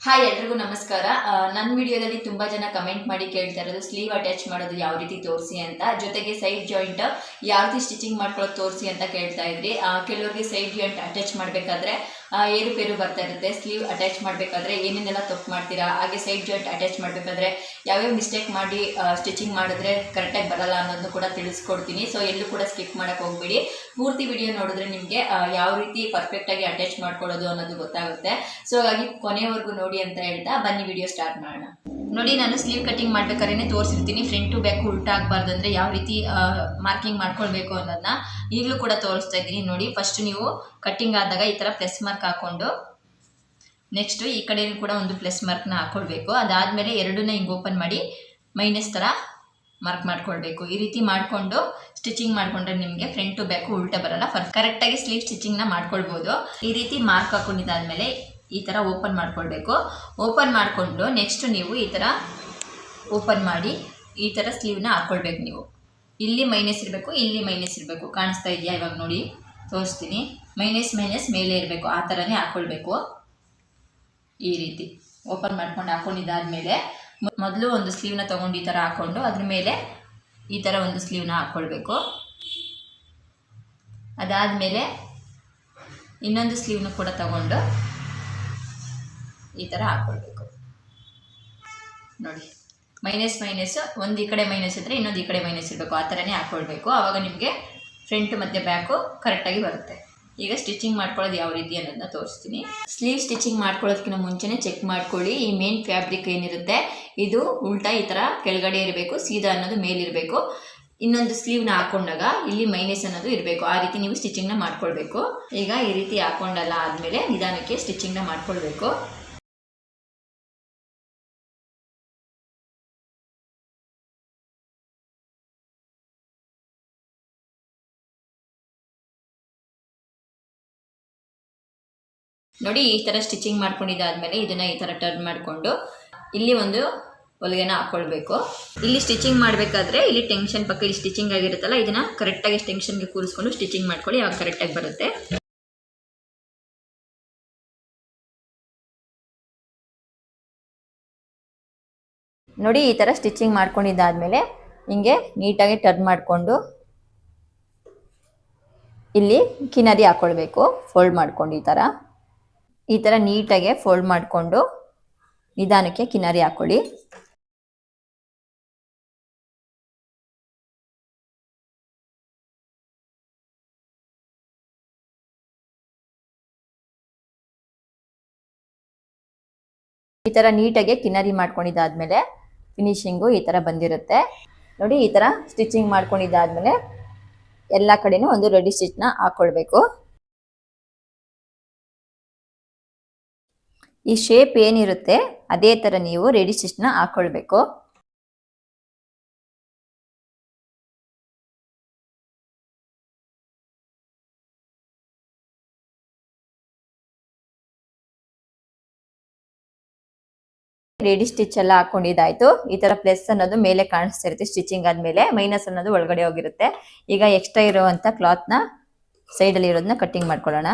Hi ಎಲ್ರಿಗೂ ನಮಸ್ಕಾರ. ನನ್ನ ವಿಡಿಯೋದಲ್ಲಿ ತುಂಬಾ ಜನ ಕಮೆಂಟ್ ಮಾಡಿ ಕೇಳ್ತಾ ಇರೋದು ಸ್ಲೀವ್ ಅಟ್ಯಾಚ್ ಮಾಡೋದು ಯಾವ ರೀತಿ ತೋರಿಸಿ ಅಂತ, ಜೊತೆಗೆ ಸೈಡ್ ಜಾಯಿಂಟ್ ಯಾವ ರೀತಿ ಸ್ಟಿಚಿಂಗ್ ಮಾಡ್ಕೊಳ್ಳೋದು ತೋರಿಸಿ ಅಂತ ಕೇಳ್ತಾ ಇದ್ರಿ. ಕೆಲವರಿಗೆ ಸೈಡ್ ಜಾಯಿಂಟ್ ಅಟ್ಯಾಚ್ ಮಾಡಬೇಕಾದ್ರೆ ಏರುಪೇರು ಬರ್ತಾ ಇರುತ್ತೆ. ಸ್ಲೀವ್ ಅಟ್ಯಾಚ್ ಮಾಡಬೇಕಾದ್ರೆ ಏನೇನೆಲ್ಲ ತಪ್ಪು ಮಾಡ್ತೀರಾ, ಹಾಗೆ ಸೈಡ್ ಜಾಯಿಂಟ್ ಅಟ್ಯಾಚ್ ಮಾಡಬೇಕಾದ್ರೆ ಯಾವ್ಯಾವ ಮಿಸ್ಟೇಕ್ ಮಾಡಿ ಸ್ಟಿಚಿಂಗ್ ಮಾಡಿದ್ರೆ ಕರೆಕ್ಟಾಗಿ ಬರಲ್ಲ ಅನ್ನೋದನ್ನು ಕೂಡ ತಿಳಿಸ್ಕೊಡ್ತೀನಿ. ಸೊ ಎಲ್ಲೂ ಕೂಡ ಸ್ಕಿಪ್ ಮಾಡೋಕ್ಕೆ ಹೋಗ್ಬೇಡಿ. ಪೂರ್ತಿ ವಿಡಿಯೋ ನೋಡಿದ್ರೆ ನಿಮಗೆ ಯಾವ ರೀತಿ ಪರ್ಫೆಕ್ಟಾಗಿ ಅಟ್ಯಾಚ್ ಮಾಡ್ಕೊಳ್ಳೋದು ಅನ್ನೋದು ಗೊತ್ತಾಗುತ್ತೆ. ಸೊ ಹಾಗಾಗಿ ಕೊನೆಯವರೆಗೂ ನೋಡಿ ಅಂತ ಹೇಳ್ತಾ ಬನ್ನಿ ವಿಡಿಯೋ ಸ್ಟಾರ್ಟ್ ಮಾಡೋಣ. ನೋಡಿ, ನಾನು ಸ್ಲೀವ್ ಕಟಿಂಗ್ ಮಾಡ್ಬೇಕಾದ್ರೆ ತೋರಿಸಿರ್ತೀನಿ. ಫ್ರಂಟ್ ಟು ಬ್ಯಾಕ್ ಉಲ್ಟಾ ಆಗಬಾರ್ದು ಅಂದರೆ ಯಾವ ರೀತಿ ಮಾರ್ಕಿಂಗ್ ಮಾಡ್ಕೊಳ್ಬೇಕು ಅನ್ನೋದನ್ನ ಈಗಲೂ ಕೂಡ ತೋರಿಸ್ತಾ ಇದ್ದೀನಿ. ನೋಡಿ, ಫಸ್ಟ್ ನೀವು ಕಟ್ಟಿಂಗ್ ಆದಾಗ ಈ ಥರ ಪ್ಲಸ್ ಮಾರ್ಕ್ ಹಾಕ್ಕೊಂಡು ನೆಕ್ಸ್ಟು ಈ ಕಡೆಯೂ ಕೂಡ ಒಂದು ಪ್ಲಸ್ ಮಾರ್ಕ್ನ ಹಾಕ್ಕೊಳ್ಬೇಕು. ಅದಾದಮೇಲೆ ಎರಡನ್ನ ಹಿಂಗೆ ಓಪನ್ ಮಾಡಿ ಮೈನಸ್ ಥರ ಮಾರ್ಕ್ ಮಾಡ್ಕೊಳ್ಬೇಕು. ಈ ರೀತಿ ಮಾಡಿಕೊಂಡು ಸ್ಟಿಚಿಂಗ್ ಮಾಡಿಕೊಂಡ್ರೆ ನಿಮಗೆ ಫ್ರಂಟ್ ಟು ಬ್ಯಾಕು ಉಲ್ಟಾ ಬರಲ್ಲ, ಕರೆಕ್ಟಾಗಿ ಸ್ಲೀವ್ ಸ್ಟಿಚಿಂಗ್ನ ಮಾಡ್ಕೊಳ್ಬೋದು. ಈ ರೀತಿ ಮಾರ್ಕ್ ಹಾಕ್ಕೊಂಡಿದ್ದಾದಮೇಲೆ ಈ ಥರ ಓಪನ್ ಮಾಡ್ಕೊಳ್ಬೇಕು. ಓಪನ್ ಮಾಡಿಕೊಂಡು ನೆಕ್ಸ್ಟ್ ನೀವು ಈ ಥರ ಓಪನ್ ಮಾಡಿ ಈ ಥರ ಸ್ಲೀವ್ನ ಹಾಕ್ಕೊಳ್ಬೇಕು. ನೀವು ಇಲ್ಲಿ ಮೈನಸ್ ಇರಬೇಕು, ಇಲ್ಲಿ ಮೈನಸ್ ಇರಬೇಕು. ಕಾಣಿಸ್ತಾ ಇದೆಯಾ? ಇವಾಗ ನೋಡಿ ತೋರಿಸ್ತೀನಿ. ಮೈನಸ್ ಮೈನಸ್ ಮೇಲೆ ಇರಬೇಕು, ಆ ಥರನೇ ಹಾಕ್ಕೊಳ್ಬೇಕು. ಈ ರೀತಿ ಓಪನ್ ಮಾಡ್ಕೊಂಡು ಹಾಕ್ಕೊಂಡಿದ್ದಾದಮೇಲೆ ಮೊದಲು ಒಂದು ಸ್ಲೀವ್ನ ತೊಗೊಂಡು ಈ ಥರ ಹಾಕ್ಕೊಂಡು ಅದ್ರ ಮೇಲೆ ಈ ಥರ ಒಂದು ಸ್ಲೀವ್ನ ಹಾಕ್ಕೊಳ್ಬೇಕು. ಅದಾದಮೇಲೆ ಇನ್ನೊಂದು ಸ್ಲೀವ್ನ ಕೂಡ ತಗೊಂಡು ಈ ಥರ ಹಾಕ್ಕೊಳ್ಬೇಕು. ನೋಡಿ, ಮೈನಸ್ ಮೈನಸ್, ಒಂದು ಈ ಕಡೆ ಮೈನಸ್ ಇದ್ದರೆ ಇನ್ನೊಂದು ಈ ಕಡೆ ಮೈನಸ್ ಇರಬೇಕು, ಆ ಥರನೇ ಹಾಕ್ಕೊಳ್ಬೇಕು. ಆವಾಗ ನಿಮಗೆ ಫ್ರಂಟ್ ಮತ್ತು ಬ್ಯಾಕು ಕರೆಕ್ಟಾಗಿ ಬರುತ್ತೆ. ಈಗ ಸ್ಟಿಚಿಂಗ್ ಮಾಡ್ಕೊಳ್ಳೋದು ಯಾವ ರೀತಿ ಅನ್ನೋದನ್ನ ತೋರಿಸ್ತೀನಿ. ಸ್ಲೀವ್ ಸ್ಟಿಚಿಂಗ್ ಮಾಡ್ಕೊಳ್ಳೋದಕ್ಕಿಂತ ಮುಂಚೆನೇ ಚೆಕ್ ಮಾಡ್ಕೊಳ್ಳಿ. ಈ ಮೇನ್ ಫ್ಯಾಬ್ರಿಕ್ ಏನಿರುತ್ತೆ ಇದು ಉಲ್ಟಾ ಈ ಥರ ಕೆಳಗಡೆ ಇರಬೇಕು, ಸೀದಾ ಅನ್ನೋದು ಮೇಲಿರಬೇಕು. ಇನ್ನೊಂದು ಸ್ಲೀವ್ನ ಹಾಕೊಂಡಾಗ ಇಲ್ಲಿ ಮೈನಸ್ ಅನ್ನೋದು ಇರಬೇಕು. ಆ ರೀತಿ ನೀವು ಸ್ಟಿಚಿಂಗ್ನ ಮಾಡ್ಕೊಳ್ಬೇಕು. ಈಗ ಈ ರೀತಿ ಹಾಕೊಂಡಲ್ಲ ಆದಮೇಲೆ ನಿಧಾನಕ್ಕೆ ಸ್ಟಿಚಿಂಗ್ನ ಮಾಡ್ಕೊಳ್ಬೇಕು. ನೋಡಿ, ಈ ಥರ ಸ್ಟಿಚಿಂಗ್ ಮಾಡ್ಕೊಂಡಿದ್ದಾದಮೇಲೆ ಇದನ್ನು ಈ ಥರ ಟರ್ನ್ ಮಾಡಿಕೊಂಡು ಇಲ್ಲಿ ಒಂದು ಹೊಲಿಗೆನ ಹಾಕ್ಕೊಳ್ಬೇಕು. ಇಲ್ಲಿ ಸ್ಟಿಚಿಂಗ್ ಮಾಡಬೇಕಾದ್ರೆ ಇಲ್ಲಿ ಟೆನ್ಷನ್ ಪಕ್ಕ ಇಲ್ಲಿ ಸ್ಟಿಚಿಂಗ್ ಆಗಿರುತ್ತಲ್ಲ, ಇದನ್ನು ಕರೆಕ್ಟಾಗಿ ಟೆನ್ಷನ್ಗೆ ಕೂರಿಸ್ಕೊಂಡು ಸ್ಟಿಚಿಂಗ್ ಮಾಡ್ಕೊಳ್ಳಿ, ಆವಾಗ ಕರೆಕ್ಟಾಗಿ ಬರುತ್ತೆ. ನೋಡಿ, ಈ ಥರ ಸ್ಟಿಚಿಂಗ್ ಮಾಡ್ಕೊಂಡಿದ್ದಾದಮೇಲೆ ಹಿಂಗೆ ನೀಟಾಗಿ ಟರ್ನ್ ಮಾಡಿಕೊಂಡು ಇಲ್ಲಿ ಕಿನಾರಿ ಹಾಕ್ಕೊಳ್ಬೇಕು. ಫೋಲ್ಡ್ ಮಾಡ್ಕೊಂಡು ಈ ಥರ ನೀಟಾಗೆ ಫೋಲ್ಡ್ ಮಾಡಿಕೊಂಡು ನಿಧಾನಕ್ಕೆ ಕಿನಾರಿ ಹಾಕ್ಕೊಳ್ಳಿ. ಈ ಥರ ನೀಟಾಗೆ ಕಿನಾರಿ ಮಾಡ್ಕೊಂಡಿದ್ದಾದಮೇಲೆ ಫಿನಿಶಿಂಗು ಈ ಥರ ಬಂದಿರುತ್ತೆ. ನೋಡಿ, ಈ ಥರ ಸ್ಟಿಚಿಂಗ್ ಮಾಡ್ಕೊಂಡಿದ್ದಾದಮೇಲೆ ಎಲ್ಲ ಕಡೆನೂ ಒಂದು ರೆಡಿ ಸ್ಟಿಚ್ನ ಹಾಕ್ಕೊಳ್ಬೇಕು. ಈ ಶೇಪ್ ಏನಿರುತ್ತೆ ಅದೇ ಥರ ನೀವು ರೆಡಿ ಸ್ಟಿಚ್ನ ಹಾಕ್ಕೊಳ್ಬೇಕು. ರೆಡಿ ಸ್ಟಿಚ್ ಎಲ್ಲ ಹಾಕೊಂಡಿದ್ದಾಯ್ತು. ಈ ಥರ ಪ್ಲಸ್ ಅನ್ನೋದು ಮೇಲೆ ಕಾಣಿಸ್ತಾ ಇರುತ್ತೆ ಸ್ಟಿಚಿಂಗ್ ಆದಮೇಲೆ, ಮೈನಸ್ ಅನ್ನೋದು ಒಳಗಡೆ ಹೋಗಿರುತ್ತೆ. ಈಗ ಎಕ್ಸ್ಟ್ರಾ ಇರುವಂಥ ಕ್ಲಾತ್ನ ಸೈಡಲ್ಲಿ ಇರೋದನ್ನ ಕಟ್ಟಿಂಗ್ ಮಾಡ್ಕೊಳ್ಳೋಣ.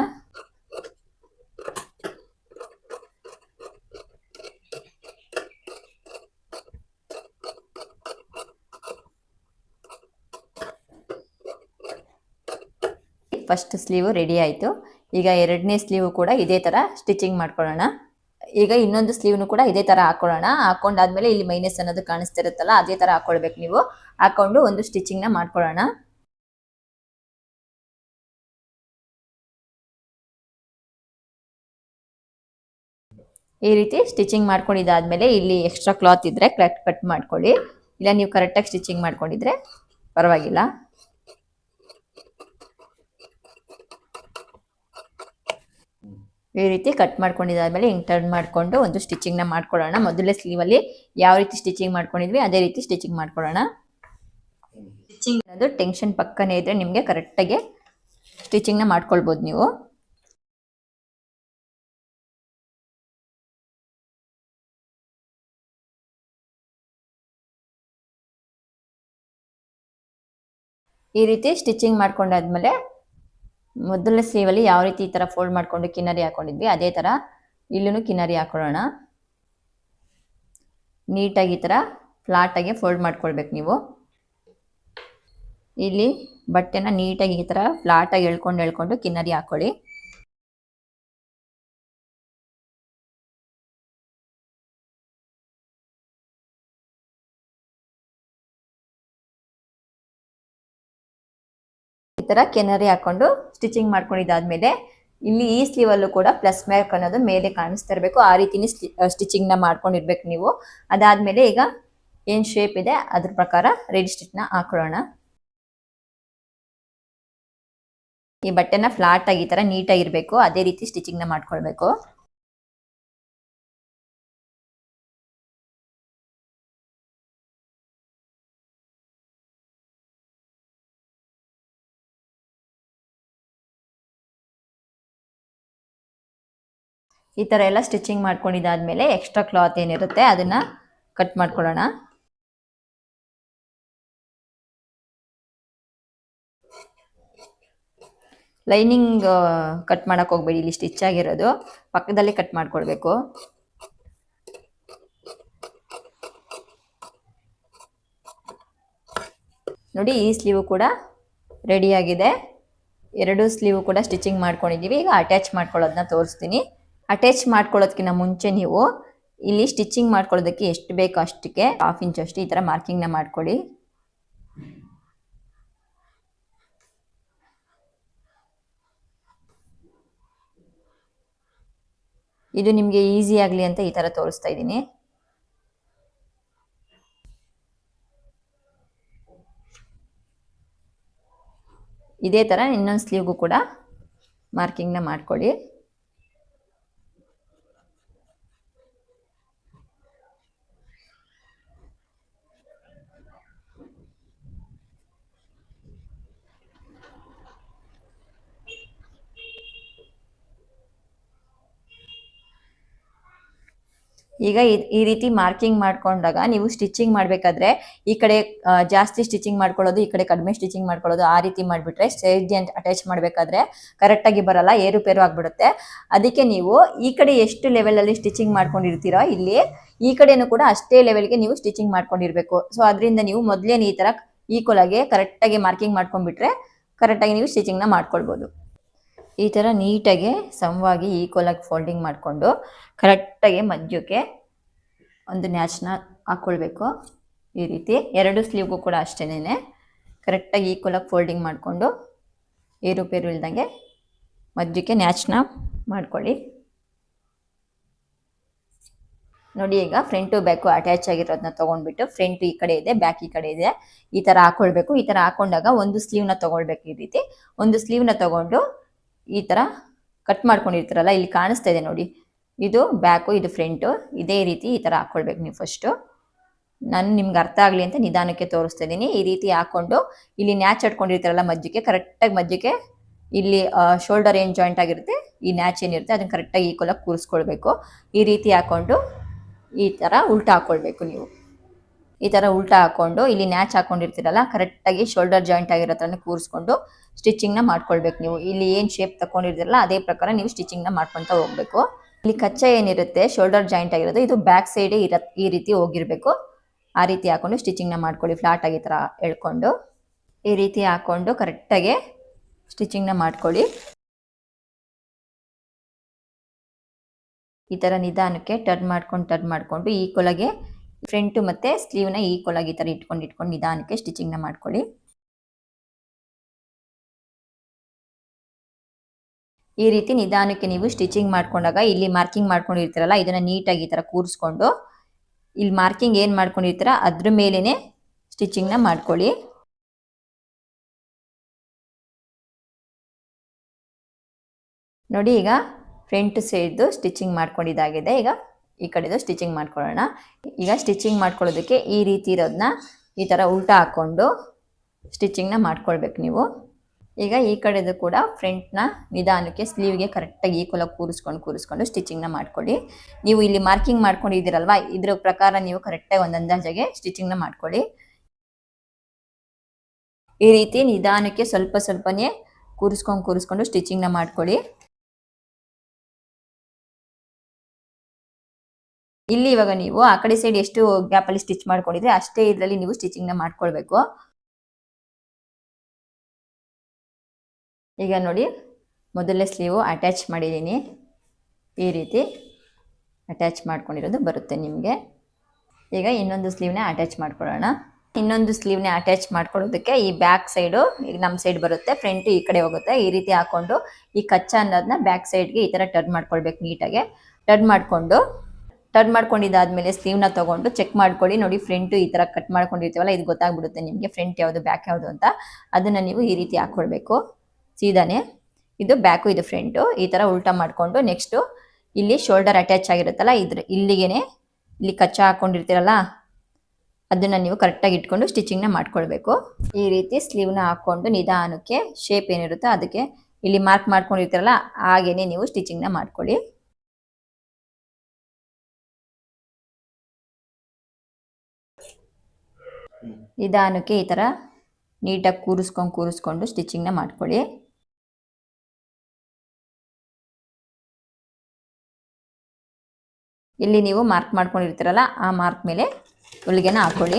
ಫಸ್ಟ್ ಸ್ಲೀವು ರೆಡಿ ಆಯಿತು. ಈಗ ಎರಡನೇ ಸ್ಲೀವು ಕೂಡ ಇದೇ ಥರ ಸ್ಟಿಚಿಂಗ್ ಮಾಡ್ಕೊಳ್ಳೋಣ. ಈಗ ಇನ್ನೊಂದು ಸ್ಲೀವ್ನು ಕೂಡ ಇದೇ ಥರ ಹಾಕೊಳ್ಳೋಣ. ಹಾಕೊಂಡಾದ್ಮೇಲೆ ಇಲ್ಲಿ ಮೈನಸ್ ಅನ್ನೋದು ಕಾಣಿಸ್ತಿರುತ್ತಲ್ಲ, ಅದೇ ಥರ ಹಾಕೊಳ್ಬೇಕು. ನೀವು ಹಾಕೊಂಡು ಒಂದು ಸ್ಟಿಚಿಂಗ್ನ ಮಾಡ್ಕೊಳ್ಳೋಣ. ಈ ರೀತಿ ಸ್ಟಿಚಿಂಗ್ ಮಾಡ್ಕೊಂಡಿದ್ದಾದ್ಮೇಲೆ ಇಲ್ಲಿ ಎಕ್ಸ್ಟ್ರಾ ಕ್ಲಾತ್ ಇದ್ದರೆ ಕಟ್ ಮಾಡ್ಕೊಳ್ಳಿ. ಇಲ್ಲ ನೀವು ಕರೆಕ್ಟಾಗಿ ಸ್ಟಿಚಿಂಗ್ ಮಾಡ್ಕೊಂಡಿದ್ರೆ ಪರವಾಗಿಲ್ಲ. ಈ ರೀತಿ ಕಟ್ ಮಾಡ್ಕೊಂಡಿದ್ದಾದ್ಮೇಲೆ ಹಿಂಗೆ ಟರ್ನ್ ಮಾಡಿಕೊಂಡು ಒಂದು ಸ್ಟಿಚಿಂಗ್ನ ಮಾಡ್ಕೊಳ್ಳೋಣ. ಮೊದಲೇ ಸ್ಲೀವಲ್ಲಿ ಯಾವ ರೀತಿ ಸ್ಟಿಚಿಂಗ್ ಮಾಡ್ಕೊಂಡಿದ್ವಿ ಅದೇ ರೀತಿ ಸ್ಟಿಚಿಂಗ್ ಮಾಡ್ಕೊಳ್ಳೋಣ. ಸ್ಟಿಚಿಂಗ್ ಅನ್ನೋದು ಟೆನ್ಷನ್ ಪಕ್ಕನೇ ಇದ್ದರೆ ನಿಮಗೆ ಕರೆಕ್ಟಾಗಿ ಸ್ಟಿಚಿಂಗ್ನ ಮಾಡ್ಕೊಳ್ಬೋದು ನೀವು. ಈ ರೀತಿ ಸ್ಟಿಚಿಂಗ್ ಮಾಡ್ಕೊಂಡಾದ್ಮೇಲೆ ಮೊದಲನೇ ಸ್ಲೀವಲ್ಲಿ ಯಾವ ರೀತಿ ಈ ಥರ ಫೋಲ್ಡ್ ಮಾಡಿಕೊಂಡು ಕಿನ್ನರಿ ಹಾಕೊಂಡಿದ್ವಿ ಅದೇ ಥರ ಇಲ್ಲೂ ಕಿನ್ನರಿ ಹಾಕೊಳ್ಳೋಣ. ನೀಟಾಗಿ ಈ ಥರ ಫ್ಲಾಟಾಗಿ ಫೋಲ್ಡ್ ಮಾಡ್ಕೊಳ್ಬೇಕು ನೀವು. ಇಲ್ಲಿ ಬಟ್ಟೆನ ನೀಟಾಗಿ ಈ ಥರ ಫ್ಲಾಟಾಗಿ ಎಳ್ಕೊಂಡು ಕಿನ್ನರಿ ಹಾಕೊಳ್ಳಿ. ಈ ಥರ ಕೆನರಿ ಹಾಕೊಂಡು ಸ್ಟಿಚಿಂಗ್ ಮಾಡ್ಕೊಂಡಿದ್ದಾದ್ಮೇಲೆ ಇಲ್ಲಿ ಈ ಸ್ಲೀವಲ್ಲೂ ಕೂಡ ಪ್ಲಸ್ ಮಾರ್ಕ್ ಅನ್ನೋದು ಮೇಲೆ ಕಾಣಿಸ್ತಾ ಇರಬೇಕು. ಆ ರೀತಿನೇ ಸ್ಟಿಚಿಂಗ್ನ ಮಾಡ್ಕೊಂಡಿರ್ಬೇಕು ನೀವು. ಅದಾದ್ಮೇಲೆ ಈಗ ಏನು ಶೇಪ್ ಇದೆ ಅದ್ರ ಪ್ರಕಾರ ರೆಡಿ ಸ್ಟಿಚ್ನ ಹಾಕೊಳ್ಳೋಣ. ಈ ಬಟ್ಟೆನ ಫ್ಲಾಟ್ ಆಗಿ ಈ ಥರ ನೀಟಾಗಿರಬೇಕು, ಅದೇ ರೀತಿ ಸ್ಟಿಚಿಂಗ್ನ ಮಾಡ್ಕೊಳ್ಬೇಕು. ಈ ಥರ ಎಲ್ಲ ಸ್ಟಿಚಿಂಗ್ ಮಾಡ್ಕೊಂಡಿದ್ದಾದ್ಮೇಲೆ ಎಕ್ಸ್ಟ್ರಾ ಕ್ಲಾತ್ ಏನಿರುತ್ತೆ ಅದನ್ನ ಕಟ್ ಮಾಡ್ಕೊಳ್ಳೋಣ. ಲೈನಿಂಗ್ ಕಟ್ ಮಾಡಕ್ಕೆ ಹೋಗ್ಬೇಡಿ, ಇಲ್ಲಿ ಸ್ಟಿಚ್ ಆಗಿರೋದು ಪಕ್ಕದಲ್ಲೇ ಕಟ್ ಮಾಡ್ಕೊಳ್ಬೇಕು. ನೋಡಿ ಈ ಸ್ಲೀವ್ ಕೂಡ ರೆಡಿ ಆಗಿದೆ. ಎರಡು ಸ್ಲೀವ್ ಕೂಡ ಸ್ಟಿಚಿಂಗ್ ಮಾಡ್ಕೊಂಡಿದ್ದೀವಿ. ಈಗ ಅಟ್ಯಾಚ್ ಮಾಡ್ಕೊಳ್ಳೋದನ್ನ ತೋರಿಸ್ತೀನಿ. ಅಟ್ಯಾಚ್ ಮಾಡ್ಕೊಳ್ಳೋದಕ್ಕಿಂತ ಮುಂಚೆ ನೀವು ಇಲ್ಲಿ ಸ್ಟಿಚಿಂಗ್ ಮಾಡ್ಕೊಳ್ಳೋದಕ್ಕೆ ಎಷ್ಟು ಬೇಕೋ ಅಷ್ಟಕ್ಕೆ 1/2 ಇಂಚ್ ಅಷ್ಟು ಈ ಥರ ಮಾರ್ಕಿಂಗ್ನ ಮಾಡ್ಕೊಳ್ಳಿ. ಇದು ನಿಮಗೆ ಈಸಿ ಆಗಲಿ ಅಂತ ಈ ಥರ ತೋರಿಸ್ತಾ ಇದ್ದೀನಿ. ಇದೇ ಥರ ಇನ್ನೊಂದು ಸ್ಲೀವ್ಗೂ ಕೂಡ ಮಾರ್ಕಿಂಗ್ನ ಮಾಡ್ಕೊಳ್ಳಿ. ಈಗ ಈ ರೀತಿ ಮಾರ್ಕಿಂಗ್ ಮಾಡ್ಕೊಂಡಾಗ ನೀವು ಸ್ಟಿಚಿಂಗ್ ಮಾಡಬೇಕಾದ್ರೆ ಈ ಕಡೆ ಜಾಸ್ತಿ ಸ್ಟಿಚಿಂಗ್ ಮಾಡ್ಕೊಳ್ಳೋದು, ಈ ಕಡೆ ಕಡಿಮೆ ಸ್ಟಿಚಿಂಗ್ ಮಾಡ್ಕೊಳ್ಳೋದು, ಆ ರೀತಿ ಮಾಡಿಬಿಟ್ರೆ ಸ್ಟ್ರೈಟ್ ಅಟ್ಯಾಚ್ ಮಾಡಬೇಕಾದ್ರೆ ಕರೆಕ್ಟಾಗಿ ಬರಲ್ಲ, ಏರುಪೇರು ಆಗಿಬಿಡುತ್ತೆ. ಅದಕ್ಕೆ ನೀವು ಈ ಕಡೆ ಎಷ್ಟು ಲೆವೆಲಲ್ಲಿ ಸ್ಟಿಚಿಂಗ್ ಮಾಡ್ಕೊಂಡಿರ್ತೀರೋ ಇಲ್ಲಿ ಈ ಕಡೆನೂ ಕೂಡ ಅಷ್ಟೇ ಲೆವೆಲ್ಗೆ ನೀವು ಸ್ಟಿಚಿಂಗ್ ಮಾಡ್ಕೊಂಡಿರ್ಬೇಕು. ಸೊ ಅದರಿಂದ ನೀವು ಮೊದಲೇ ಈ ಥರ ಈಕ್ವಲ್ ಆಗಿ ಕರೆಕ್ಟಾಗಿ ಮಾರ್ಕಿಂಗ್ ಮಾಡ್ಕೊಂಡ್ಬಿಟ್ರೆ ಕರೆಕ್ಟಾಗಿ ನೀವು ಸ್ಟಿಚಿಂಗ್ನ ಮಾಡ್ಕೊಳ್ಬೋದು. ಈ ಥರ ನೀಟಾಗಿ ಸಮವಾಗಿ ಈಕ್ವಲ್ ಆಗಿ ಫೋಲ್ಡಿಂಗ್ ಮಾಡಿಕೊಂಡು ಕರೆಕ್ಟಾಗಿ ಮಧ್ಯಕ್ಕೆ ಒಂದು ನ್ಯಾಚ್ನ ಹಾಕ್ಕೊಳ್ಬೇಕು. ಈ ರೀತಿ ಎರಡು ಸ್ಲೀವ್ಗೂ ಕೂಡ ಅಷ್ಟೇನೆ ಕರೆಕ್ಟಾಗಿ ಈಕ್ವಲ್ ಆಗಿ ಫೋಲ್ಡಿಂಗ್ ಮಾಡಿಕೊಂಡು ಏರುಪೇರು ಇಲ್ದಂಗೆ ಮಧ್ಯಕ್ಕೆ ನ್ಯಾಚ್ನ ಮಾಡ್ಕೊಳ್ಳಿ. ನೋಡಿ ಈಗ ಫ್ರಂಟು ಬ್ಯಾಕು ಅಟ್ಯಾಚ್ ಆಗಿರೋದನ್ನ ತೊಗೊಂಡ್ಬಿಟ್ಟು ಫ್ರಂಟ್ ಈ ಕಡೆ ಇದೆ, ಬ್ಯಾಕ್ ಈ ಕಡೆ ಇದೆ, ಈ ಥರ ಹಾಕ್ಕೊಳ್ಬೇಕು. ಈ ಥರ ಹಾಕೊಂಡಾಗ ಒಂದು ಸ್ಲೀವ್ನ ತೊಗೊಳ್ಬೇಕು. ಈ ರೀತಿ ಒಂದು ಸ್ಲೀವ್ನ ತೊಗೊಂಡು ಈ ಥರ ಕಟ್ ಮಾಡ್ಕೊಂಡಿರ್ತಾರಲ್ಲ, ಇಲ್ಲಿ ಕಾಣಿಸ್ತಾ ಇದೆ ನೋಡಿ, ಇದು ಬ್ಯಾಕು ಇದು ಫ್ರಂಟು, ಇದೇ ರೀತಿ ಈ ಥರ ಹಾಕ್ಕೊಳ್ಬೇಕು ನೀವು. ಫಸ್ಟು ನಾನು ನಿಮ್ಗೆ ಅರ್ಥ ಆಗಲಿ ಅಂತ ನಿಧಾನಕ್ಕೆ ತೋರಿಸ್ತಾ ಇದ್ದೀನಿ. ಈ ರೀತಿ ಹಾಕ್ಕೊಂಡು ಇಲ್ಲಿ ನ್ಯಾಚ್ ಹಟ್ಕೊಂಡಿರ್ತಾರಲ್ಲ ಮಧ್ಯಕ್ಕೆ, ಕರೆಕ್ಟಾಗಿ ಮಧ್ಯಕ್ಕೆ ಇಲ್ಲಿ ಶೋಲ್ಡರ್ ಏನು ಜಾಯಿಂಟ್ ಆಗಿರುತ್ತೆ ಈ ನ್ಯಾಚ್ ಏನಿರುತ್ತೆ ಅದನ್ನು ಕರೆಕ್ಟಾಗಿ ಈಕ್ವಲಾಗಿ ಕೂರಿಸ್ಕೊಳ್ಬೇಕು. ಈ ರೀತಿ ಹಾಕ್ಕೊಂಡು ಈ ಥರ ಉಲ್ಟಾ ಹಾಕ್ಕೊಳ್ಬೇಕು ನೀವು. ಈ ಥರ ಉಲ್ಟಾ ಹಾಕ್ಕೊಂಡು ಇಲ್ಲಿ ನ್ಯಾಚ್ ಹಾಕ್ಕೊಂಡಿರ್ತೀರಲ್ಲ ಕರೆಕ್ಟಾಗಿ ಶೋಲ್ಡರ್ ಜಾಯಿಂಟ್ ಆಗಿರೋ ಥರನೇ ಕೂರಿಸ್ಕೊಂಡು ಸ್ಟಿಚಿಂಗ್ನ ಮಾಡ್ಕೊಳ್ಬೇಕು ನೀವು. ಇಲ್ಲಿ ಏನು ಶೇಪ್ ತಗೊಂಡಿರ್ತೀರಲ್ಲ ಅದೇ ಪ್ರಕಾರ ನೀವು ಸ್ಟಿಚಿಂಗ್ನ ಮಾಡ್ಕೊತಾ ಹೋಗಬೇಕು. ಇಲ್ಲಿ ಕಚ್ಚಾ ಏನಿರುತ್ತೆ ಶೋಲ್ಡರ್ ಜಾಯಿಂಟ್ ಆಗಿರೋದು ಇದು ಬ್ಯಾಕ್ ಸೈಡೇ ಈ ರೀತಿ ಹೋಗಿರಬೇಕು. ಆ ರೀತಿ ಹಾಕೊಂಡು ಸ್ಟಿಚಿಂಗ್ನ ಮಾಡ್ಕೊಳ್ಳಿ. ಫ್ಲಾಟಾಗಿ ಈ ಥರ ಎಳ್ಕೊಂಡು ಈ ರೀತಿ ಹಾಕ್ಕೊಂಡು ಕರೆಕ್ಟಾಗಿ ಸ್ಟಿಚಿಂಗ್ನ ಮಾಡ್ಕೊಳ್ಳಿ. ಈ ಥರ ನಿಧಾನಕ್ಕೆ ಟರ್ನ್ ಮಾಡಿಕೊಂಡು ಈಕ್ವಲಾಗಿ ಫ್ರಂಟು ಮತ್ತು ಸ್ಲೀವ್ನ ಈಕ್ವಲಾಗಿ ಈ ಥರ ಇಟ್ಕೊಂಡು ನಿಧಾನಕ್ಕೆ ಸ್ಟಿಚಿಂಗ್ನ ಮಾಡ್ಕೊಳ್ಳಿ. ಈ ರೀತಿ ನಿಧಾನಕ್ಕೆ ನೀವು ಸ್ಟಿಚಿಂಗ್ ಮಾಡ್ಕೊಂಡಾಗ ಇಲ್ಲಿ ಮಾರ್ಕಿಂಗ್ ಮಾಡ್ಕೊಂಡಿರ್ತೀರಲ್ಲ ಇದನ್ನು ನೀಟಾಗಿ ಈ ಥರ ಕೂರಿಸ್ಕೊಂಡು ಇಲ್ಲಿ ಮಾರ್ಕಿಂಗ್ ಏನು ಮಾಡ್ಕೊಂಡಿರ್ತೀರ ಅದ್ರ ಮೇಲೇ ಸ್ಟಿಚಿಂಗ್ನ ಮಾಡ್ಕೊಳ್ಳಿ. ನೋಡಿ ಈಗ ಫ್ರಂಟ್ ಸೈಡ್ದು ಸ್ಟಿಚಿಂಗ್ ಮಾಡ್ಕೊಂಡಿದ್ದಾಗಿದೆ. ಈಗ ಈ ಕಡೆದು ಸ್ಟಿಚಿಂಗ್ ಮಾಡ್ಕೊಳ್ಳೋಣ. ಈಗ ಸ್ಟಿಚಿಂಗ್ ಮಾಡ್ಕೊಳ್ಳೋದಕ್ಕೆ ಈ ರೀತಿ ಇರೋದನ್ನ ಈ ಥರ ಉಲ್ಟಾ ಹಾಕ್ಕೊಂಡು ಸ್ಟಿಚಿಂಗ್ನ ಮಾಡ್ಕೊಳ್ಬೇಕು ನೀವು. ಈಗ ಈ ಕಡೆದು ಕೂಡ ಫ್ರಂಟ್ನ ನಿಧಾನಕ್ಕೆ ಸ್ಲೀವ್ಗೆ ಕರೆಕ್ಟಾಗಿ ಈಕ್ವಲಾಗಿ ಕೂರಿಸ್ಕೊಂಡು ಸ್ಟಿಚಿಂಗ್ನ ಮಾಡ್ಕೊಳ್ಳಿ. ನೀವು ಇಲ್ಲಿ ಮಾರ್ಕಿಂಗ್ ಮಾಡ್ಕೊಂಡಿದ್ದೀರಲ್ವ ಇದ್ರ ಪ್ರಕಾರ ನೀವು ಕರೆಕ್ಟಾಗಿ ಒಂದು ಅಂದಾಜಾಗೆ ಸ್ಟಿಚಿಂಗ್ನ ಮಾಡ್ಕೊಳ್ಳಿ. ಈ ರೀತಿ ನಿಧಾನಕ್ಕೆ ಸ್ವಲ್ಪನೇ ಕೂರಿಸ್ಕೊಂಡು ಸ್ಟಿಚಿಂಗ್ನ ಮಾಡ್ಕೊಳ್ಳಿ. ಇಲ್ಲಿ ಇವಾಗ ನೀವು ಆ ಕಡೆ ಸೈಡ್ ಎಷ್ಟು ಗ್ಯಾಪ್ ಅಲ್ಲಿ ಸ್ಟಿಚ್ ಮಾಡ್ಕೊಂಡಿದ್ರೆ ಅಷ್ಟೇ ಇದರಲ್ಲಿ ನೀವು ಸ್ಟಿಚಿಂಗ್ ನ ಮಾಡ್ಕೊಳ್ಬೇಕು. ಈಗ ನೋಡಿ ಮೊದಲನೇ ಸ್ಲೀವ್ ಅಟ್ಯಾಚ್ ಮಾಡಿದ್ದೀನಿ. ಈ ರೀತಿ ಅಟ್ಯಾಚ್ ಮಾಡ್ಕೊಂಡಿರೋದು ಬರುತ್ತೆ ನಿಮಗೆ. ಈಗ ಇನ್ನೊಂದು ಸ್ಲೀವ್ನ ಅಟ್ಯಾಚ್ ಮಾಡ್ಕೊಳ್ಳೋಣ. ಇನ್ನೊಂದು ಸ್ಲೀವ್ನ ಅಟ್ಯಾಚ್ ಮಾಡ್ಕೊಳ್ಳೋದಕ್ಕೆ ಈ ಬ್ಯಾಕ್ ಸೈಡು ಈಗ ನಮ್ಮ ಸೈಡ್ ಬರುತ್ತೆ, ಫ್ರಂಟ್ ಈ ಕಡೆ ಹೋಗುತ್ತೆ. ಈ ರೀತಿ ಹಾಕೊಂಡು ಈ ಕಚ್ಚಾ ಅನ್ನೋದನ್ನ ಬ್ಯಾಕ್ ಸೈಡ್ಗೆ ಈ ಥರ ಟರ್ನ್ ಮಾಡ್ಕೊಳ್ಬೇಕು. ನೀಟಾಗಿ ಟರ್ನ್ ಮಾಡ್ಕೊಂಡಿದ್ದಾದ್ಮೇಲೆ ಸ್ಲೀವ್ನ ತಗೊಂಡು ಚೆಕ್ ಮಾಡ್ಕೊಳ್ಳಿ. ನೋಡಿ ಫ್ರಂಟ್ ಈ ಥರ ಕಟ್ ಮಾಡ್ಕೊಂಡಿರ್ತೀವಲ್ಲ, ಇದು ಗೊತ್ತಾಗ್ಬಿಡುತ್ತೆ ನಿಮಗೆ ಫ್ರಂಟ್ ಯಾವುದು ಬ್ಯಾಕ್ ಯಾವುದು ಅಂತ. ಅದನ್ನು ನೀವು ಈ ರೀತಿ ಹಾಕ್ಕೊಳ್ಬೇಕು ಸೀದಾನೆ. ಇದು ಬ್ಯಾಕು ಇದು ಫ್ರಂಟು. ಈ ಥರ ಉಲ್ಟಾ ಮಾಡಿಕೊಂಡು ನೆಕ್ಸ್ಟು ಇಲ್ಲಿ ಶೋಲ್ಡರ್ ಅಟ್ಯಾಚ್ ಆಗಿರುತ್ತಲ್ಲ, ಇಲ್ಲಿಗೇನೆ ಇಲ್ಲಿ ಕಚ್ಚಾ ಹಾಕೊಂಡಿರ್ತೀರಲ್ಲ ಅದನ್ನು ನೀವು ಕರೆಕ್ಟಾಗಿ ಇಟ್ಕೊಂಡು ಸ್ಟಿಚಿಂಗ್ನ ಮಾಡ್ಕೊಳ್ಬೇಕು. ಈ ರೀತಿ ಸ್ಲೀವ್ನ ಹಾಕ್ಕೊಂಡು ನಿಧಾನಕ್ಕೆ ಶೇಪ್ ಏನಿರುತ್ತೋ ಅದಕ್ಕೆ ಇಲ್ಲಿ ಮಾರ್ಕ್ ಮಾಡ್ಕೊಂಡಿರ್ತೀರಲ್ಲ ಹಾಗೇನೆ ನೀವು ಸ್ಟಿಚಿಂಗ್ನ ಮಾಡ್ಕೊಳ್ಳಿ. ನಿಧಾನಕ್ಕೆ ಈ ಥರ ನೀಟಾಗಿ ಕೂರಿಸ್ಕೊಂಡು ಸ್ಟಿಚಿಂಗ್ನ ಮಾಡ್ಕೊಳ್ಳಿ. ಇಲ್ಲಿ ನೀವು ಮಾರ್ಕ್ ಮಾಡ್ಕೊಂಡಿರ್ತೀರಲ್ಲ ಆ ಮಾರ್ಕ್ ಮೇಲೆ ಹೊಲಿಗೆನ ಹಾಕೊಳ್ಳಿ.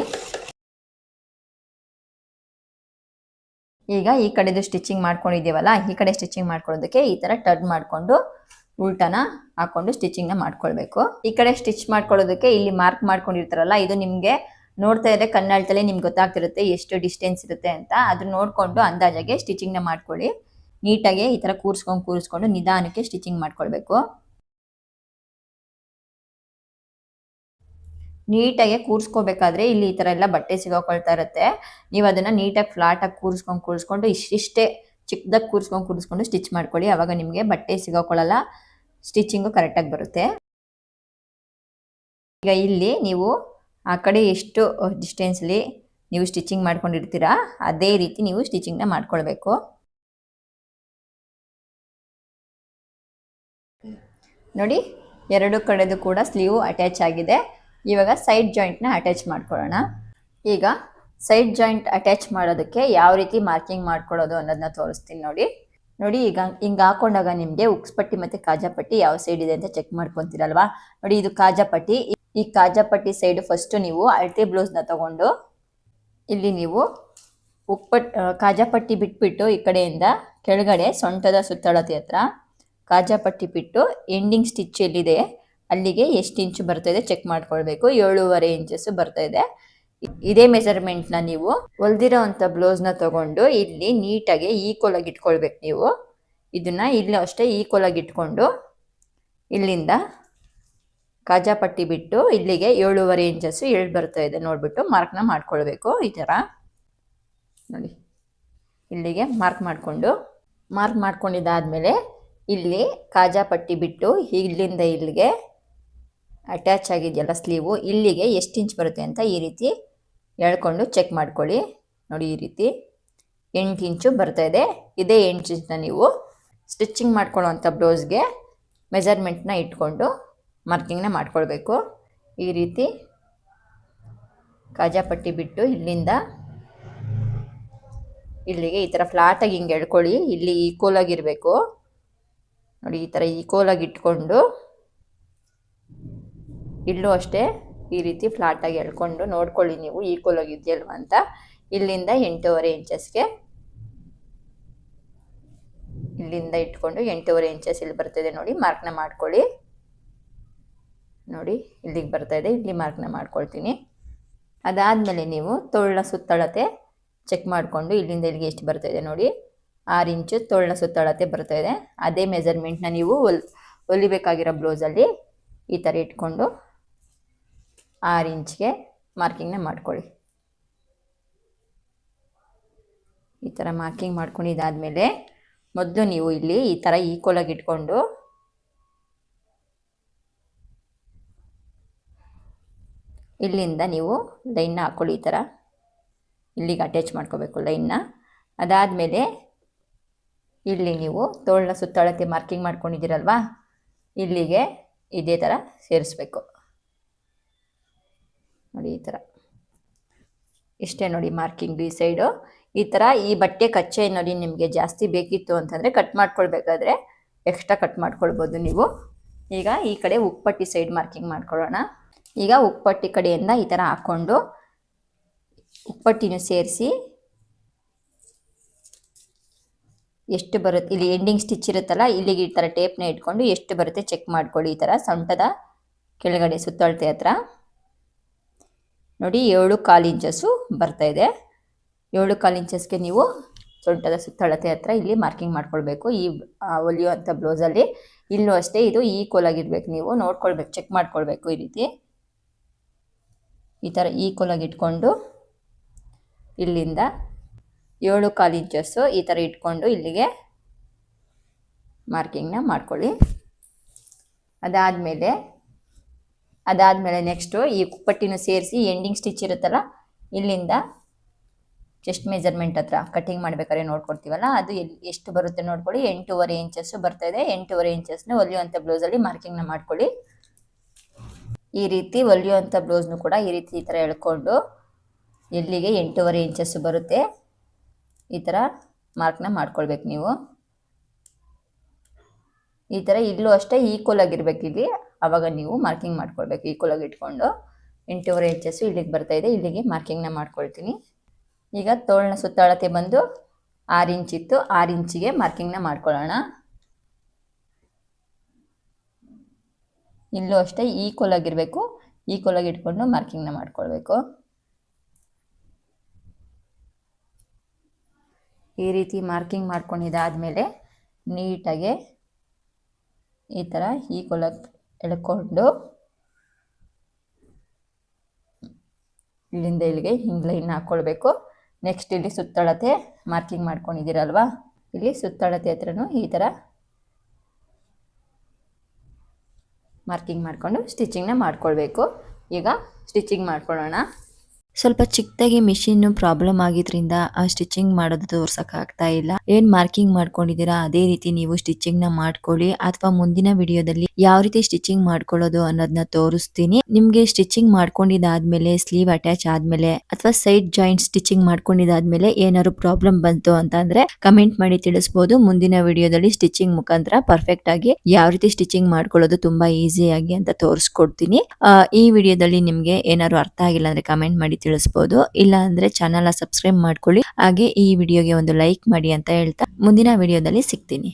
ಈಗ ಈ ಕಡೆದು ಸ್ಟಿಚಿಂಗ್ ಮಾಡ್ಕೊಂಡಿದ್ದೀವಲ್ಲ, ಈ ಕಡೆ ಸ್ಟಿಚಿಂಗ್ ಮಾಡ್ಕೊಳ್ಳೋದಕ್ಕೆ ಈ ಥರ ಟರ್ನ್ ಮಾಡಿಕೊಂಡು ಉಲ್ಟಾನ ಹಾಕೊಂಡು ಸ್ಟಿಚಿಂಗ್ನ ಮಾಡ್ಕೊಳ್ಬೇಕು. ಈ ಕಡೆ ಸ್ಟಿಚ್ ಮಾಡ್ಕೊಳ್ಳೋದಕ್ಕೆ ಇಲ್ಲಿ ಮಾರ್ಕ್ ಮಾಡ್ಕೊಂಡಿರ್ತಾರಲ್ಲ, ಇದು ನಿಮಗೆ ನೋಡ್ತಾ ಇದ್ರೆ ಕಣ್ಣಾಳ್ತಲೇ ನಿಮ್ಗೆ ಗೊತ್ತಾಗ್ತಿರುತ್ತೆ ಎಷ್ಟು ಡಿಸ್ಟೆನ್ಸ್ ಇರುತ್ತೆ ಅಂತ. ಅದನ್ನ ನೋಡಿಕೊಂಡು ಅಂದಾಜಾಗೆ ಸ್ಟಿಚಿಂಗ್ನ ಮಾಡ್ಕೊಳ್ಳಿ. ನೀಟಾಗಿ ಈ ಥರ ಕೂರಿಸ್ಕೊಂಡು ನಿಧಾನಕ್ಕೆ ಸ್ಟಿಚಿಂಗ್ ಮಾಡ್ಕೊಳ್ಬೇಕು. ನೀಟಾಗಿ ಕೂರಿಸ್ಕೋಬೇಕಾದ್ರೆ ಇಲ್ಲಿ ಈ ಥರ ಎಲ್ಲ ಬಟ್ಟೆ ಸಿಗೋಕೊಳ್ತಾ ಇರುತ್ತೆ. ನೀವು ಅದನ್ನು ನೀಟಾಗಿ ಫ್ಲಾಟಾಗಿ ಕೂರಿಸ್ಕೊಂಡು ಇಷ್ಟಿಷ್ಟೇ ಚಿಕ್ಕದಾಗಿ ಕೂರಿಸ್ಕೊಂಡು ಸ್ಟಿಚ್ ಮಾಡ್ಕೊಳ್ಳಿ. ಆವಾಗ ನಿಮಗೆ ಬಟ್ಟೆ ಸಿಗೋಕೊಳ್ಳಲ್ಲ, ಸ್ಟಿಚಿಂಗು ಕರೆಕ್ಟಾಗಿ ಬರುತ್ತೆ. ಈಗ ಇಲ್ಲಿ ನೀವು ಆ ಕಡೆ ಎಷ್ಟು ಡಿಸ್ಟೆನ್ಸಲ್ಲಿ ನೀವು ಸ್ಟಿಚಿಂಗ್ ಮಾಡ್ಕೊಂಡಿರ್ತೀರಾ ಅದೇ ರೀತಿ ನೀವು ಸ್ಟಿಚಿಂಗ್ನ ಮಾಡ್ಕೊಳ್ಬೇಕು. ನೋಡಿ ಎರಡು ಕಡೆದು ಕೂಡ ಸ್ಲೀವ್ ಅಟ್ಯಾಚ್ ಆಗಿದೆ. ಇವಾಗ ಸೈಡ್ ಜಾಯಿಂಟ್ನ ಅಟ್ಯಾಚ್ ಮಾಡ್ಕೊಳ್ಳೋಣ. ಈಗ ಸೈಡ್ ಜಾಯಿಂಟ್ ಅಟ್ಯಾಚ್ ಮಾಡೋದಕ್ಕೆ ಯಾವ ರೀತಿ ಮಾರ್ಕಿಂಗ್ ಮಾಡ್ಕೊಳ್ಳೋದು ಅನ್ನೋದನ್ನ ತೋರಿಸ್ತೀನಿ ನೋಡಿ. ಈಗ ಹಿಂಗೆ ಹಾಕೊಂಡಾಗ ನಿಮಗೆ ಉಕ್ಸ್ಪಟ್ಟಿ ಮತ್ತು ಕಾಜಾಪಟ್ಟಿ ಯಾವ ಸೈಡ್ ಇದೆ ಅಂತ ಚೆಕ್ ಮಾಡ್ಕೊತೀರಲ್ವಾ. ನೋಡಿ ಇದು ಕಾಜಾಪಟ್ಟಿ. ಈ ಕಾಜಾಪಟ್ಟಿ ಸೈಡು ಫಸ್ಟು ನೀವು ಅಳತೆ ಬ್ಲೌಸ್ನ ತಗೊಂಡು ಇಲ್ಲಿ ನೀವು ಕಾಜಾಪಟ್ಟಿ ಬಿಟ್ಬಿಟ್ಟು ಈ ಕಡೆಯಿಂದ ಕೆಳಗಡೆ ಸೊಂಟದ ಸುತ್ತಳತೆ ಹತ್ರ ಕಾಜಾಪಟ್ಟಿ ಬಿಟ್ಟು ಎಂಡಿಂಗ್ ಸ್ಟಿಚ್ ಎಲ್ಲಿದೆ ಅಲ್ಲಿಗೆ ಎಷ್ಟು ಇಂಚು ಬರ್ತಾಯಿದೆ ಚೆಕ್ ಮಾಡ್ಕೊಳ್ಬೇಕು. 7.5 ಇಂಚಸ್ ಬರ್ತಾಯಿದೆ. ಇದೇ ಮೆಜರ್ಮೆಂಟ್ನ ನೀವು ಹೊಲ್ದಿರೋ ಅಂಥ ಬ್ಲೌಸ್ನ ತಗೊಂಡು ಇಲ್ಲಿ ನೀಟಾಗಿ ಈಕ್ವಲ್ ಆಗಿ ಇಟ್ಕೊಳ್ಬೇಕು. ನೀವು ಇದನ್ನ ಇಲ್ಲಿ ಅಷ್ಟೇ ಈಕ್ವಲ್ ಆಗಿ ಇಟ್ಕೊಂಡು ಇಲ್ಲಿಂದ ಕಾಜಾಪಟ್ಟಿ ಬಿಟ್ಟು ಇಲ್ಲಿಗೆ 7.5 ಇಂಚಸ್ ಎಳ್ಳು ಬರ್ತಾ ಇದೆ ನೋಡ್ಬಿಟ್ಟು ಮಾರ್ಕ್ನ ಮಾಡ್ಕೊಳ್ಬೇಕು. ಈ ಥರ ನೋಡಿ ಇಲ್ಲಿಗೆ ಮಾರ್ಕ್ ಮಾಡ್ಕೊಂಡಿದ್ದಾದ್ಮೇಲೆ ಇಲ್ಲಿ ಕಾಜಾಪಟ್ಟಿ ಬಿಟ್ಟು ಇಲ್ಲಿಂದ ಇಲ್ಲಿಗೆ ಅಟ್ಯಾಚ್ ಆಗಿದೆಯಲ್ಲ ಸ್ಲೀವು, ಇಲ್ಲಿಗೆ ಎಷ್ಟು ಇಂಚ್ ಬರುತ್ತೆ ಅಂತ ಈ ರೀತಿ ಎಳ್ಕೊಂಡು ಚೆಕ್ ಮಾಡ್ಕೊಳ್ಳಿ. ನೋಡಿ ಈ ರೀತಿ 8 ಇಂಚು ಬರ್ತಾ ಇದೆ. ಇದೇ 8 ಇಂಚನ್ನ ನೀವು ಸ್ಟಿಚಿಂಗ್ ಮಾಡ್ಕೊಳ್ಳೋ ಅಂಥ ಬ್ಲೌಸ್ಗೆ ಮೆಜರ್ಮೆಂಟ್ನ ಇಟ್ಕೊಂಡು ಮಾರ್ಕಿಂಗ್ನ ಮಾಡ್ಕೊಳ್ಬೇಕು. ಈ ರೀತಿ ಕಾಜಾಪಟ್ಟಿ ಬಿಟ್ಟು ಇಲ್ಲಿಂದ ಇಲ್ಲಿಗೆ ಈ ಥರ ಫ್ಲಾಟಾಗಿ ಹಿಂಗೆ ಎಳ್ಕೊಳ್ಳಿ. ಇಲ್ಲಿ ಈಕ್ವಲ್ ಆಗಿರಬೇಕು ನೋಡಿ. ಈ ಥರ ಈಕ್ವಲ್ ಆಗಿ ಇಟ್ಕೊಂಡು ಇಲ್ಲೂ ಅಷ್ಟೇ ಈ ರೀತಿ ಫ್ಲಾಟಾಗಿ ಎಳ್ಕೊಂಡು ನೋಡ್ಕೊಳ್ಳಿ ನೀವು ಈಕ್ವಲ್ ಆಗಿದೆಯಲ್ವ ಅಂತ. ಇಲ್ಲಿಂದ 8.5 ಇಂಚಸ್ಗೆ ಇಲ್ಲಿಂದ ಇಟ್ಕೊಂಡು 8.5 ಇಂಚಸ್ ಇಲ್ಲಿ ಬರ್ತಾಯಿದೆ ನೋಡಿ, ಮಾರ್ಕ್ನ ಮಾಡ್ಕೊಳ್ಳಿ. ನೋಡಿ ಇಲ್ಲಿಗೆ ಬರ್ತಾಯಿದೆ, ಇಲ್ಲಿ ಮಾರ್ಕ್ನ ಮಾಡ್ಕೊಳ್ತೀನಿ. ಅದಾದಮೇಲೆ ನೀವು ತೋಳಿನ ಸುತ್ತಳತೆ ಚೆಕ್ ಮಾಡಿಕೊಂಡು ಇಲ್ಲಿಂದ ಇಲ್ಲಿಗೆ ಎಷ್ಟು ಬರ್ತಾಯಿದೆ ನೋಡಿ, 6 ಇಂಚು ತೋಳಿನ ಸುತ್ತಳತೆ ಬರ್ತಾಯಿದೆ. ಅದೇ ಮೆಜರ್ಮೆಂಟ್ನ ನೀವು ಹೊಲಿಬೇಕಾಗಿರೋ ಬ್ಲೌಸಲ್ಲಿ ಈ ಥರ ಇಟ್ಕೊಂಡು 6 ಇಂಚ್ಗೆ ಮಾರ್ಕಿಂಗ್ನ ಮಾಡ್ಕೊಳ್ಳಿ. ಈ ಥರ ಮಾರ್ಕಿಂಗ್ ಮಾಡ್ಕೊಂಡಿದ್ದಾದಮೇಲೆ ಮೊದಲು ನೀವು ಇಲ್ಲಿ ಈ ಥರ ಈಕ್ವಲ್ ಆಗಿ ಇಟ್ಕೊಂಡು ಇಲ್ಲಿಂದ ನೀವು ಲೈನ್ನ ಹಾಕ್ಕೊಳ್ಳಿ. ಈ ಥರ ಇಲ್ಲಿಗೆ ಅಟ್ಯಾಚ್ ಮಾಡ್ಕೋಬೇಕು ಲೈನ್ನ. ಅದಾದಮೇಲೆ ಇಲ್ಲಿ ನೀವು ತೋಳಿನ ಸುತ್ತಳತೆ ಮಾರ್ಕಿಂಗ್ ಮಾಡ್ಕೊಂಡಿದ್ದೀರಲ್ವ, ಇಲ್ಲಿಗೆ ಇದೇ ಥರ ಸೇರಿಸ್ಬೇಕು ನೋಡಿ. ಈ ಥರ ಇಷ್ಟೇ ನೋಡಿ ಮಾರ್ಕಿಂಗ್ ಈ ಸೈಡು. ಈ ಥರ ಈ ಬಟ್ಟೆ ಕಚ್ಚೆ ನೋಡಿ ನಿಮಗೆ ಜಾಸ್ತಿ ಬೇಕಿತ್ತು ಅಂತಂದರೆ ಕಟ್ ಮಾಡ್ಕೊಳ್ಬೇಕಾದ್ರೆ ಎಕ್ಸ್ಟ್ರಾ ಕಟ್ ಮಾಡ್ಕೊಳ್ಬೋದು ನೀವು. ಈಗ ಈ ಕಡೆ ಉಕ್ಪಟ್ಟಿ ಸೈಡ್ ಮಾರ್ಕಿಂಗ್ ಮಾಡ್ಕೊಳ್ಳೋಣ. ಈಗ ಉಕ್ಪಟ್ಟಿ ಕಡೆಯಿಂದ ಈ ಥರ ಹಾಕ್ಕೊಂಡು ಉಕ್ಪಟ್ಟಿನೂ ಸೇರಿಸಿ ಎಷ್ಟು ಬರುತ್ತೆ, ಇಲ್ಲಿ ಎಂಡಿಂಗ್ ಸ್ಟಿಚ್ ಇರುತ್ತಲ್ಲ ಇಲ್ಲಿಗೆ ಈ ಥರ ಟೇಪ್ನ ಇಟ್ಕೊಂಡು ಎಷ್ಟು ಬರುತ್ತೆ ಚೆಕ್ ಮಾಡ್ಕೊಳ್ಳಿ. ಈ ಥರ ಸೊಂಟದ ಕೆಳಗಡೆ ಸುತ್ತಳತೆ ಹತ್ರ ನೋಡಿ 7.25 ಇಂಚಸ್ಸು ಬರ್ತಾ ಇದೆ. 7.25 ಇಂಚಸ್ಗೆ ನೀವು ಸೊಂಟದ ಸುತ್ತಳತೆ ಹತ್ರ ಇಲ್ಲಿ ಮಾರ್ಕಿಂಗ್ ಮಾಡ್ಕೊಳ್ಬೇಕು. ಈ ಹೊಲಿಯುವಂಥ ಬ್ಲೌಸಲ್ಲಿ ಇಲ್ಲೂ ಅಷ್ಟೇ ಇದು ಈಕ್ವಲ್ ಆಗಿರ್ಬೇಕು, ನೀವು ನೋಡ್ಕೊಳ್ಬೇಕು, ಚೆಕ್ ಮಾಡ್ಕೊಳ್ಬೇಕು. ಈ ರೀತಿ ಈ ಥರ ಈಕ್ವಲ್ ಆಗಿ ಇಟ್ಕೊಂಡು ಇಲ್ಲಿಂದ 7.25 ಇಂಚಸ್ಸು ಈ ಥರ ಇಟ್ಕೊಂಡು ಇಲ್ಲಿಗೆ ಮಾರ್ಕಿಂಗ್ನ ಮಾಡ್ಕೊಳ್ಳಿ. ಅದಾದಮೇಲೆ ನೆಕ್ಸ್ಟು ಈ ಕುಪ್ಪಟ್ಟಿನೂ ಸೇರಿಸಿ ಎಂಡಿಂಗ್ ಸ್ಟಿಚ್ ಇರುತ್ತಲ್ಲ ಇಲ್ಲಿಂದ ಚೆಸ್ಟ್ ಮೆಜರ್ಮೆಂಟ್ ಹತ್ರ ಕಟಿಂಗ್ ಮಾಡ್ಬೇಕಾದ್ರೆ ನೋಡ್ಕೊಳ್ತೀವಲ್ಲ ಅದು ಎಷ್ಟು ಬರುತ್ತೆ ನೋಡ್ಕೊಳ್ಳಿ. 8.25 ಇಂಚಸ್ಸು ಬರ್ತಾ ಇದೆ. 8.25 ಇಂಚಸ್ನ ಹೊಲಿಯುವಂಥ ಬ್ಲೌಸಲ್ಲಿ ಮಾರ್ಕಿಂಗ್ನ ಮಾಡ್ಕೊಳ್ಳಿ. ಈ ರೀತಿ ಹೊಲಿಯುವಂಥ ಬ್ಲೌಸ್ನು ಕೂಡ ಈ ರೀತಿ ಈ ಥರ ಎಳ್ಕೊಂಡು ಎಲ್ಲಿಗೆ 8.25 ಇಂಚಸ್ಸು ಬರುತ್ತೆ ಈ ಥರ ಮಾರ್ಕ್ನ ಮಾಡ್ಕೊಳ್ಬೇಕು. ನೀವು ಈ ಥರ ಇಲ್ಲೂ ಅಷ್ಟೇ ಈಕ್ವಲ್ ಆಗಿರ್ಬೇಕು, ಇಲ್ಲಿ ಆವಾಗ ನೀವು ಮಾರ್ಕಿಂಗ್ ಮಾಡ್ಕೊಳ್ಬೇಕು. ಈಕ್ವಲ್ ಆಗಿ ಇಟ್ಕೊಂಡು 8.25 ಇಂಚಸ್ಸು ಇಲ್ಲಿಗೆ ಬರ್ತಾ ಇದೆ, ಇಲ್ಲಿಗೆ ಮಾರ್ಕಿಂಗ್ನ ಮಾಡ್ಕೊಳ್ತೀನಿ. ಈಗ ತೋಳಿನ ಸುತ್ತಳತೆ ಬಂದು 6 ಇಂಚ್ ಇತ್ತು, 6 ಇಂಚಿಗೆ ಮಾರ್ಕಿಂಗ್ನ ಮಾಡ್ಕೊಳ್ಳೋಣ. ಇಲ್ಲೂ ಅಷ್ಟೇ ಈಕ್ವಲ್ ಆಗಿರಬೇಕು, ಈಕ್ವಲ್ ಆಗಿ ಇಟ್ಕೊಂಡು ಮಾರ್ಕಿಂಗ್ನ ಮಾಡ್ಕೊಳ್ಬೇಕು. ಈ ರೀತಿ ಮಾರ್ಕಿಂಗ್ ಮಾಡ್ಕೊಂಡಿದ್ದಾದಮೇಲೆ ನೀಟಾಗೆ ಈ ಥರ ಈಕ್ವಲ್ ಆಗಿ ಎಳ್ಕೊಂಡು ಇಲ್ಲಿಂದ ಇಲ್ಲಿಗೆ ಹಿಂಗೆ ಲೈನ್ ಹಾಕ್ಕೊಳ್ಬೇಕು. ನೆಕ್ಸ್ಟ್ ಇಲ್ಲಿ ಸುತ್ತಳತೆ ಮಾರ್ಕಿಂಗ್ ಮಾಡ್ಕೊಂಡಿದ್ದೀರಲ್ವಾ, ಇಲ್ಲಿ ಸುತ್ತಳತೆ ಹತ್ರನೂ ಈ ಥರ ಮಾರ್ಕಿಂಗ್ ಮಾಡಿಕೊಂಡು ಸ್ಟಿಚಿಂಗ್ನ ಮಾಡ್ಕೊಳ್ಬೇಕು. ಈಗ ಸ್ಟಿಚಿಂಗ್ ಮಾಡ್ಕೊಳ್ಳೋಣ. ಸ್ವಲ್ಪ ಚಿಕ್ಕದಾಗಿ ಮಿಷಿನ್ ಪ್ರಾಬ್ಲಮ್ ಆಗಿದ್ರಿಂದ ಆ ಸ್ಟಿಚಿಂಗ್ ಮಾಡೋದು ತೋರ್ಸಕ್ಕಾಗ್ತಾ ಇಲ್ಲ. ಏನ್ ಮಾರ್ಕಿಂಗ್ ಮಾಡ್ಕೊಂಡಿದ್ದೀರಾ ಅದೇ ರೀತಿ ನೀವು ಸ್ಟಿಚಿಂಗ್ ನ ಮಾಡ್ಕೊಳ್ಳಿ, ಅಥವಾ ಮುಂದಿನ ವಿಡಿಯೋದಲ್ಲಿ ಯಾವ ರೀತಿ ಸ್ಟಿಚಿಂಗ್ ಮಾಡ್ಕೊಳ್ಳೋದು ಅನ್ನೋದನ್ನ ತೋರಿಸ್ತೀನಿ. ನಿಮ್ಗೆ ಸ್ಟಿಚಿಂಗ್ ಮಾಡ್ಕೊಂಡಿದ್ದಾದ್ಮೇಲೆ ಸ್ಲೀವ್ ಅಟ್ಯಾಚ್ ಆದ್ಮೇಲೆ ಅಥವಾ ಸೈಡ್ ಜಾಯಿಂಟ್ ಸ್ಟಿಚಿಂಗ್ ಮಾಡ್ಕೊಂಡಿದ್ದಾದ್ಮೇಲೆ ಏನಾದ್ರು ಪ್ರಾಬ್ಲಮ್ ಬಂತು ಅಂತ ಅಂದ್ರೆ ಕಮೆಂಟ್ ಮಾಡಿ ತಿಳಿಸಬಹುದು. ಮುಂದಿನ ವಿಡಿಯೋದಲ್ಲಿ ಸ್ಟಿಚಿಂಗ್ ಮುಖಾಂತರ ಪರ್ಫೆಕ್ಟ್ ಆಗಿ ಯಾವ ರೀತಿ ಸ್ಟಿಚಿಂಗ್ ಮಾಡ್ಕೊಳ್ಳೋದು ತುಂಬಾ ಈಸಿಯಾಗಿ ಅಂತ ತೋರಿಸ್ಕೊಡ್ತೀನಿ. ಈ ವಿಡಿಯೋದಲ್ಲಿ ನಿಮ್ಗೆ ಏನಾದ್ರು ಅರ್ಥ ಆಗಿಲ್ಲ ಅಂದ್ರೆ ಕಮೆಂಟ್ ಮಾಡಿ ತಿಳಿಸಬಹುದು. ಇಲ್ಲ ಅಂದ್ರೆ ಚಾನೆಲ್ ಸಬ್ಸ್ಕ್ರೈಬ್ ಮಾಡ್ಕೊಳ್ಳಿ, ಹಾಗೆ ಈ ವಿಡಿಯೋಗೆ ಒಂದು ಲೈಕ್ ಮಾಡಿ ಅಂತ ಹೇಳ್ತಾ ಮುಂದಿನ ವಿಡಿಯೋದಲ್ಲಿ ಸಿಗ್ತೀನಿ.